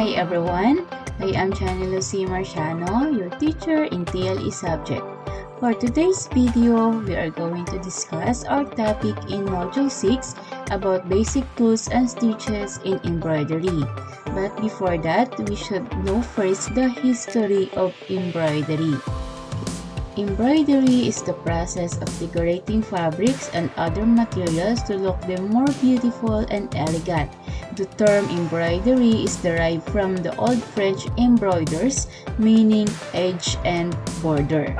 Hi everyone, I am Chanelo C. Marciano, your teacher in TLE subject. For today's video, we are going to discuss our topic in Module 6 about basic tools and stitches in embroidery. But before that, we should know first the history of embroidery. Embroidery is the process of decorating fabrics and other materials to look them more beautiful and elegant. The term embroidery is derived from the Old French embroiders, meaning edge and border.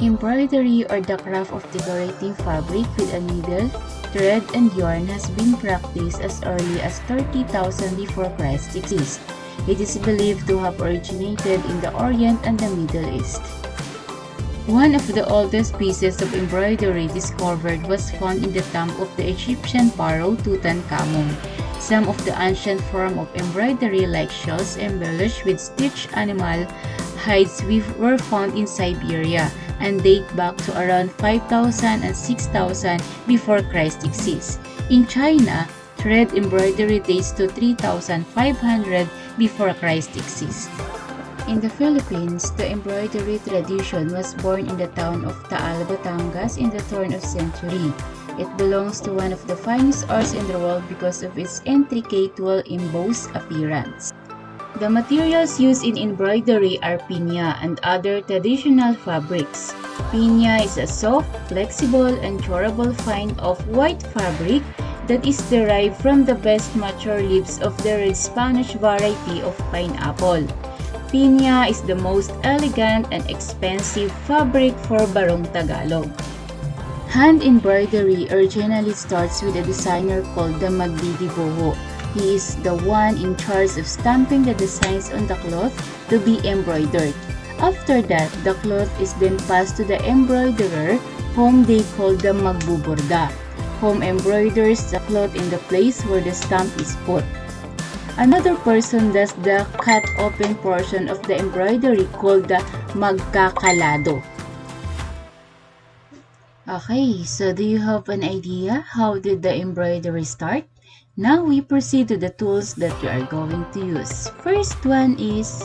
Embroidery, or the craft of decorating fabric with a needle, thread, and yarn, has been practiced as early as 30,000 before Christ exists. It is believed to have originated in the Orient and the Middle East. One of the oldest pieces of embroidery discovered was found in the tomb of the Egyptian pharaoh Tutankhamun. Some of the ancient forms of embroidery, like shells embellished with stitched animal hides, were found in Siberia and date back to around 5,000 and 6,000 before Christ exists. In China, thread embroidery dates to 3,500 before Christ exists. In the Philippines, the embroidery tradition was born in the town of Taal, Batangas in the turn of century. It belongs to one of the finest arts in the world because of its intricate, well-embossed appearance. The materials used in embroidery are piña and other traditional fabrics. Piña is a soft, flexible, and durable kind of white fabric that is derived from the best mature leaves of the red Spanish variety of pineapple. Piña is the most elegant and expensive fabric for Barong Tagalog. Hand embroidery originally starts with a designer called the magdidibuho. He is the one in charge of stamping the designs on the cloth to be embroidered. After that, the cloth is then passed to the embroiderer, whom they call the magbuburda, whom embroiders the cloth in the place where the stamp is put. Another person does the cut-open portion of the embroidery called the magkakalado. Okay, so do you have an idea how did the embroidery start? Now we proceed to the tools that you are going to use. First one is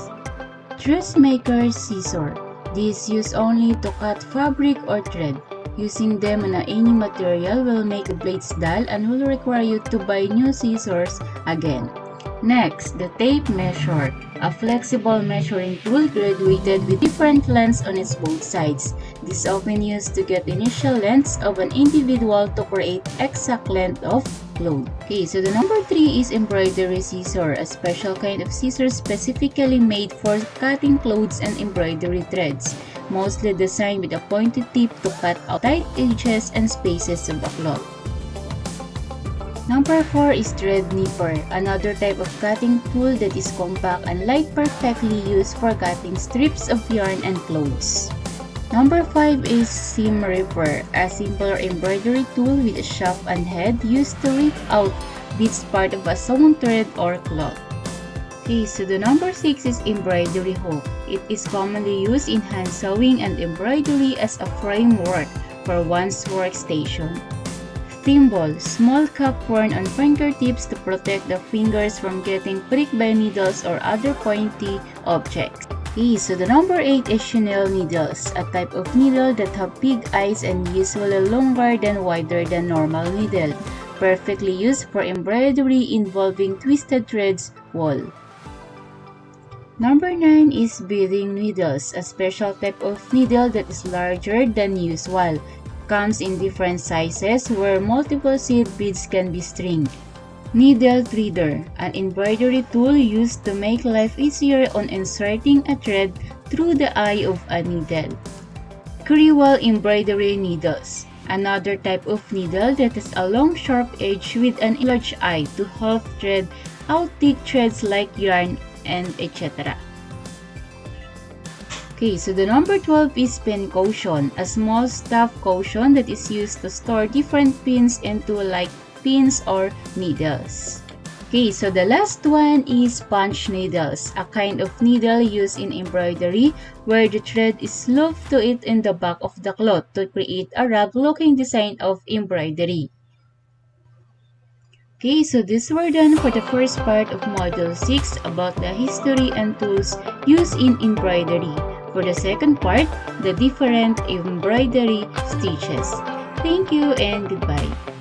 dressmaker's scissor. This is used only to cut fabric or thread. Using them on any material will make the blades dull and will require you to buy new scissors again. Next, the tape measure, a flexible measuring tool graduated with different lengths on its both sides. This is often used to get initial lengths of an individual to create exact length of cloth. Okay, so the number 3 is embroidery scissor, a special kind of scissors specifically made for cutting clothes and embroidery threads, mostly designed with a pointed tip to cut out tight edges and spaces of a cloth. Number 4 is thread nipper, another type of cutting tool that is compact and light, perfectly used for cutting strips of yarn and clothes. Number 5 is seam ripper, a simpler embroidery tool with a shaft and head used to rip out bits part of a sewn thread or cloth. Okay, so the number 6 is embroidery hook. It is commonly used in hand sewing and embroidery as a framework for one's workstation. Thimble, small cup worn on fingertips to protect the fingers from getting pricked by needles or other pointy objects. Okay, so the number 8 is chenille needles, a type of needle that have big eyes and usually longer than wider than normal needle, perfectly used for embroidery involving twisted threads wool. Number 9 is beading needles, a special type of needle that is larger than usual. Comes in different sizes where multiple seed beads can be stringed. Needle threader, an embroidery tool used to make life easier on inserting a thread through the eye of a needle. Crewel embroidery needles, another type of needle that has a long sharp edge with an enlarged eye to help thread out thick threads like yarn and etc. Okay, so the number 12 is pin cushion, a small stuffed cushion that is used to store different pins into like pins or needles. Okay, so the last one is punch needles, a kind of needle used in embroidery where the thread is looped to it in the back of the cloth to create a rug-looking design of embroidery. Okay, so this were done for the first part of Module 6 about the history and tools used in embroidery. For the second part, the different embroidery stitches. Thank you and goodbye.